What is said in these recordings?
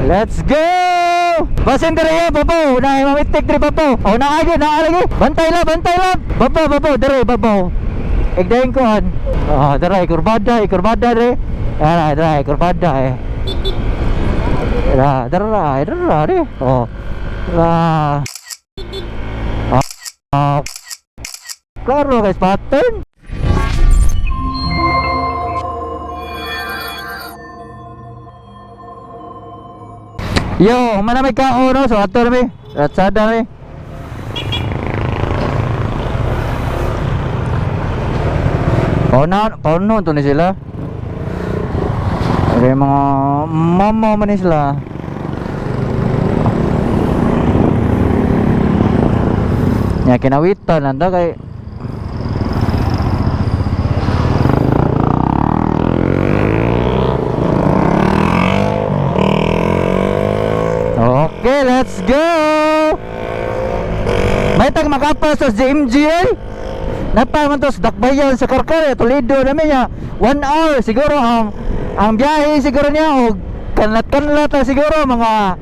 Let's go! Basin dere ya, babaw. Na mamitik dere babaw. Oh, naagi. Bantay lang. Babaw, dere babaw. Igdahin ko an. Oh, dere kurbada dere. Dere kurbada eh. Dere dere. Oh. Klaro guys, pattern. Yo, mana may kao no? So ato na Ratsada na Pauno to ni sila. Ada mga mama man ni sila. Nya kinawitan nanda kay okay, let's go! May tag makapal sa GMGA. Napaman to sa Dakbayan sa Karkar, Toledo namin niya 1 hour siguro ang biyahe siguro niya o kanlat na siguro mga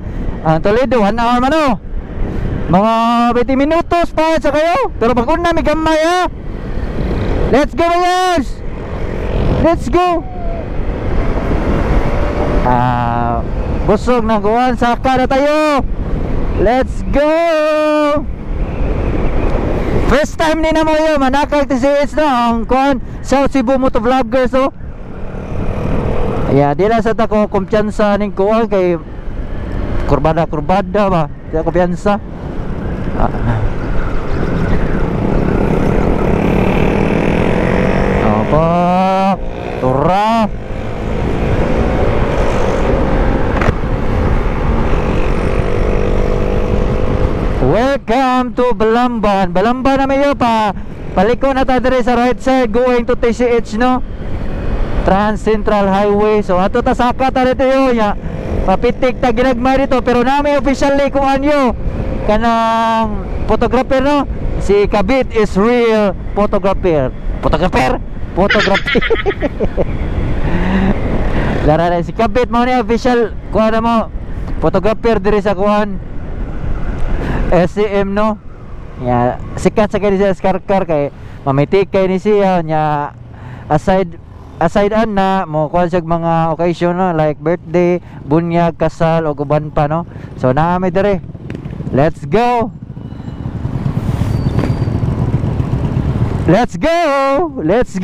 Toledo 1 hour man o. Mga 20 minutos pa sa kayo. Pero pag una may gamay ha. Let's go guys! Let's go! Busog na kuhan, saka na tayo. Let's go. First time ni na mo yun, manakag TCH na ang kuhan South Cebu Motovloggers oh. Yeah, di lang sa tako kumpiyansa ning kuhan kay kurbada ba, di lang kumpiyansa. Apa tura. Welcome to Balamban. Balamban na mayo pa. Paliko na tayo dire sa right side going to TCH no. Trans Central Highway. So ato ta saka ta dito yo ya. Papitik ta ginagmay dito pero nami officially kung anyo kanang photographer no. Si Kabit is real photographer. Photography. Lara na si Kabit mo ni official kuha na mo. Photographer dire sa kuhan SCM no. Ya, sikat sa kay siya Karkar kay mamitik kay ni siya nya aside na mo kuha siya mga occasion no, like birthday, bunyag, kasal o guban pa no. So naami dire. Let's go. Okay, let's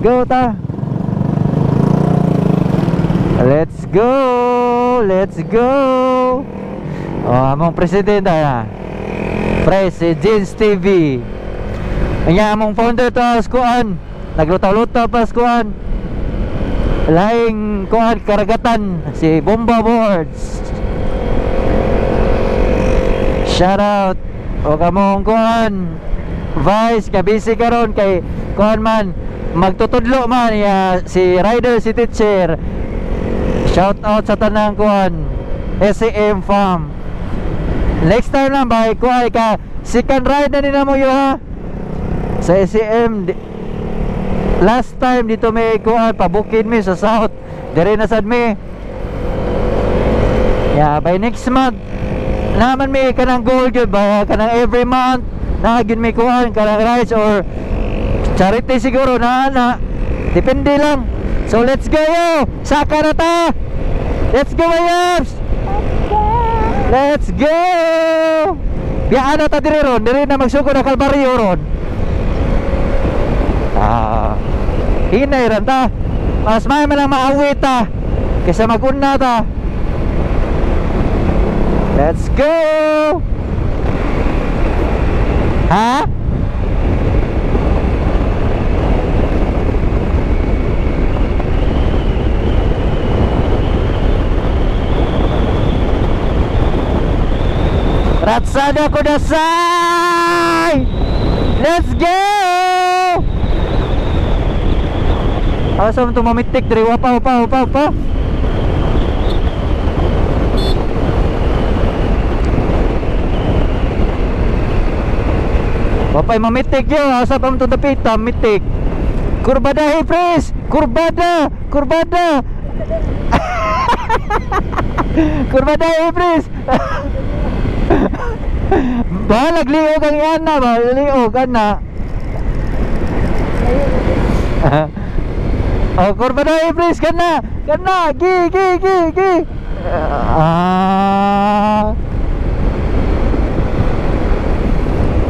go ta. Let's go. Oh, among presidente na. President's TV. Anya among founder to skuan. Naglutaw-lutaw pa skuan. Laing kuan karagatan si Bomba Boards. Shout out. O kamong kuan Vice kabisi karon kay kuan man magtutudlo man ya si Rider si Teacher. Shout out sa tanang kuan SCM Farm. Next time lang ba kuha ka second ride na nila mo yo ha sa SCM. Last time dito may kuha pabukin mi sa south dire na sad mi. Yeah, by next month naman may kanang goal gyud ba kanang every month na gyud may kuha kanang rides or charity siguro na depende lang. So let's go yo. Saka na ta. Let's go Mayabs. Let's go! Biyaan na ta dire ron. Dire na magsuko na Kalbaryo ron. Hinay ron ta. Mas may man lang maawit ta kaysa mag-una ta. Let's go! Ha? Ratsada kudasai. Let's go. Asa mo to mamitik diri pa. Papay mamitik yo, asa pa mo to dapita mitik. Kurbada hey pres, kurbada. Kurba dahil, please. Balag liog ang yan na ba? Liog ka na. Oh, kurba dahil, please. Kana. Kana. Gi.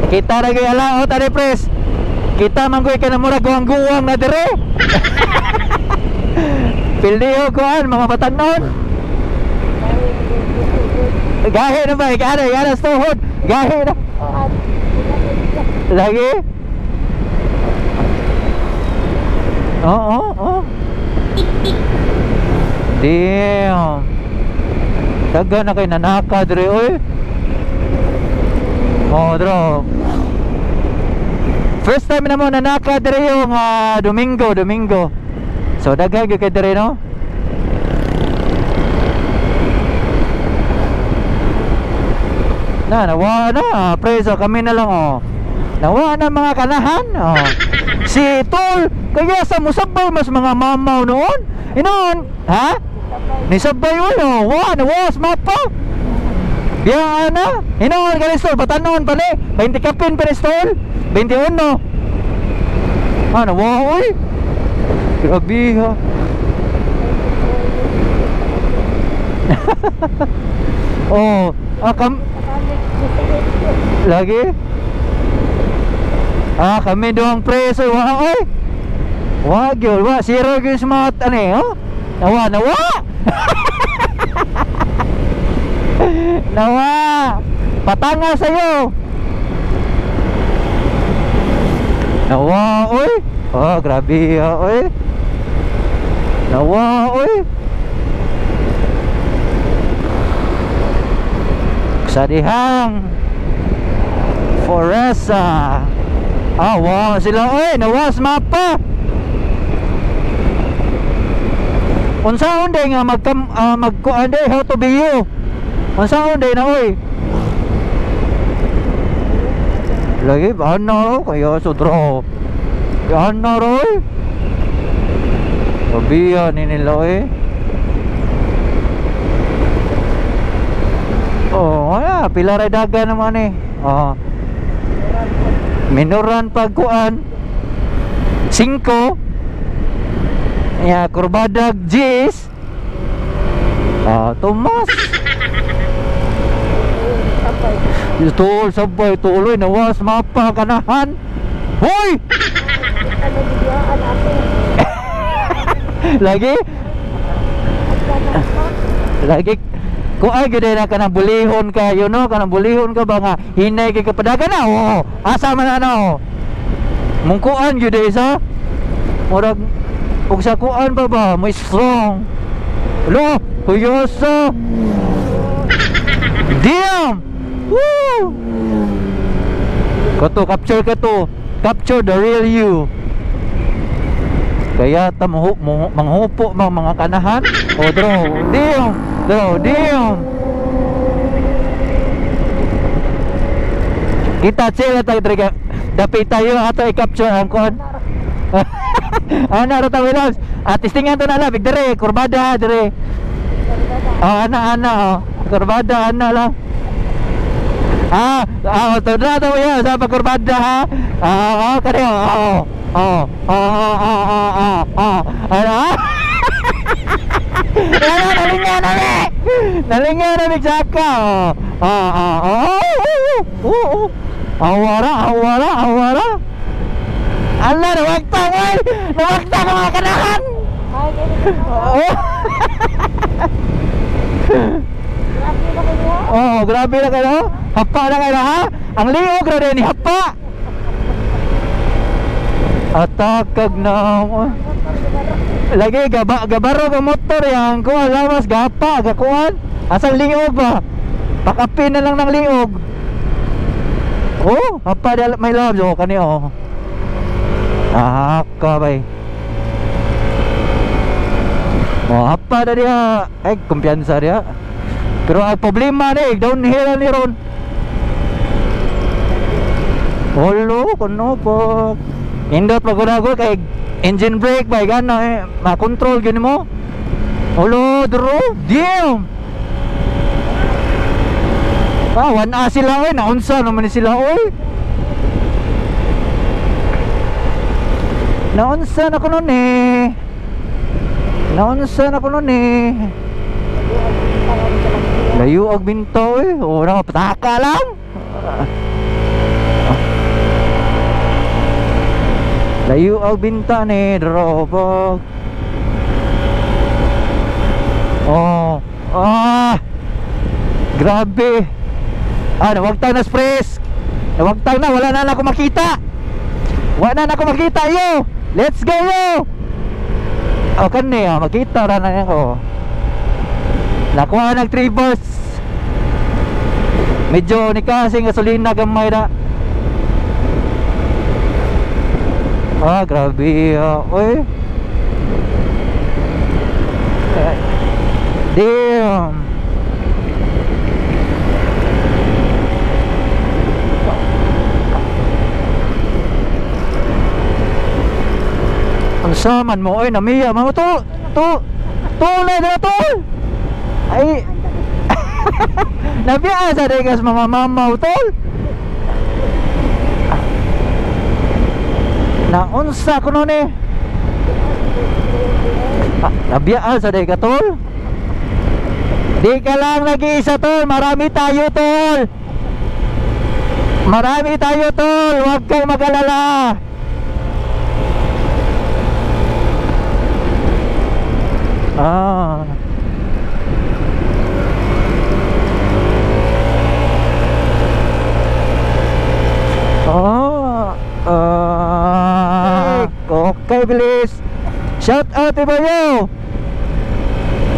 Kita na kayo alaot, ane, please. Kita manggoy ka na mura guwang-guwang na dire. Pildiho kuan mga batanon. Gahe na ba? Gahe tuhod. Gahe na. Lagi? Oh. Damn. Taga na kay nanaka dire oy. Oh, bro. First time na mo nanaka dire yung Domingo. So dagag kay dire no. Nawa na, preso kami na lang oh. Nawa na mga kanahan oh. Si Tol, kaya sa musabay mas mga mamaw noon. Inoon, ha? Ni sabay ulo, nawas mapa. Biya na, inoon ka Tol, batanon pa ni 20 kapin pa Tol, 21. Nawa oy. Grabe ha. Oh, lagi? Kami doang preso. Oy. Wag yun. Zero yung smart. Ano eh? Oh? Nawa. Nawa. Patanga sa'yo. Nawa. Oy. Oh, grabe. Oy. Nawa. Oy. Sadihang Foresa. Wow sila oy, nawas mapa. Unsaon day nga magkuan day how to be you. Unsaon day na oy. Lagi ano kaya sudro. Ano roy? Sabihan ni nila oy. Oh, pila ray daga naman eh. Oh. Minuran pagkuan 5. Kurbadag Jis. Tomas. Tol sabay tuloy nawas mapa kanahan. Hoy! Lagi kung ay gede na kanang bulihon ka, you know, kanang bulihon ka ba nga hinay kay kapadagan na, asa man ano mungkuan gede sa murag ug sa kuan ba mo strong lo kuyoso. Damn. Woo. Capture the real you. Kaya manghupo mga kanahan. Damn. Kita sila tayo talaga. Dapat tayo ato i-capture ang kuhan. Ana tayo lang. Testingan to na lang. Dire, kurbada dire. Ana. Kurbada ana lang. Tadra tayo yan sa pagkurbada ha. Kaya Nalingan na bigsaka. Awara. Allah, nawagtang mga kanahan. Grabe na kayo. Hapa na kayo ha. Ang liog na rin ni hapa. Atakag na. Lagi gabaro ka motor yang kuan lawas gapa gakuan asal liog ba pakapin na lang ng liog. Apa may love kani ka bay apa na dia kumpiyansa dia pero ang problema ni downhill ni ron kuno po indot pagkunago kay engine brake ba gana makontrol gini mo. Dro. Damn. Ah, 1A sila oy, naunsa naman ni sila oy. Naunsa na ko nun eh. Naunsa na ko nun eh. Layo og binto eh. O na pataka lang. Layo og binta ni Dropog. Oh, grabe. Nawagtang na express. Nawagtang na, wala na ako makita. Wala na ako makita yo. Let's go yo. O kani makita ra na ako. Nakuha nag reverse. Medyo ni kasi gasolina gamay na. Grabe. Oy. Damn. Ang saman mo oy, namiya mo to. Tulay na to. Ay. Nabiya sa degas mama tol. Naunsa ko nun eh. Nabiyaan sa degas tol. Di ka lang nag-iisa tol. Marami tayo tol. Marami tayo tol. Huwag kang mag-alala. Okay, bilis. Shout out iba yo.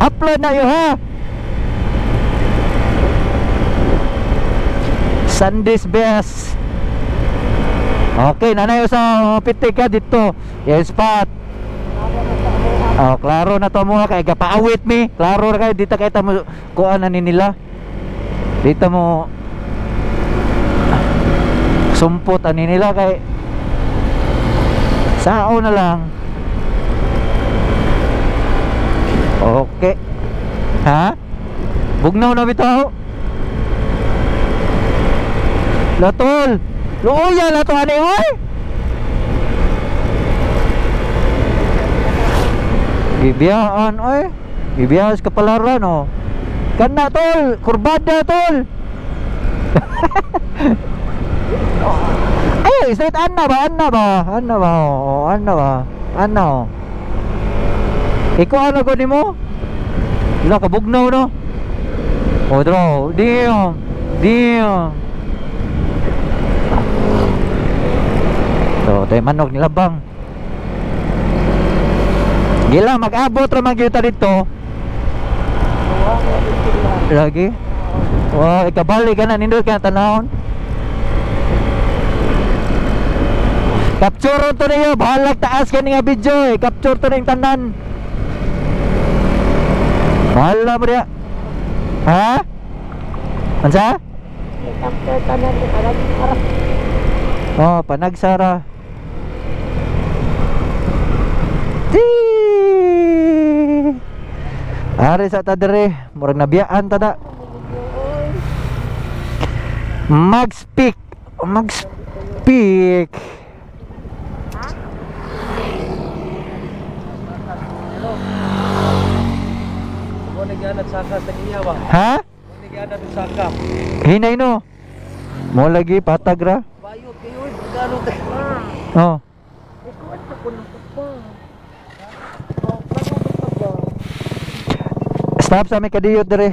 Upload na yo ha. Sunday's best. Okay, nanay sa pitik ka dito. Yes, spot. Klaro na to mo kay gapaawit mi. Klaro na kay dito kay ta mo kuan na ni nila. Dito mo sumpot ani nila kay sao na lang. Okay. Ha? Bugnaw na bitaw. Latol. Luoya la to ani oy. Gibiyaan oy. Gibiyas ka palaran oh. Kana tol, kurbada tol. Ay, straight Anna ba? Ikaw ano ko nimo? Wala ka bugnaw no? O draw, damn. So, tayo manok nila bang. Gila, mag-abot ra magyuta dito. Lagi? Wow, ikabali ka na, nindot ka na tanahon. Capture to niyo, bahalag taas ka nga video eh. Capture to na yung tanan. Bahala mo niya. Ha? Ansa? Capture tanan ni Panagsara. Oh, Panagsara. Ari sa tadere, murag nabiyaan tada. Mag-speak. Ha? Hinay no. Mo lagi patag ra. Bayot kayo, gano ta. Oh. Ikuan sa kuno pa. Stop sa may kadiyot dere.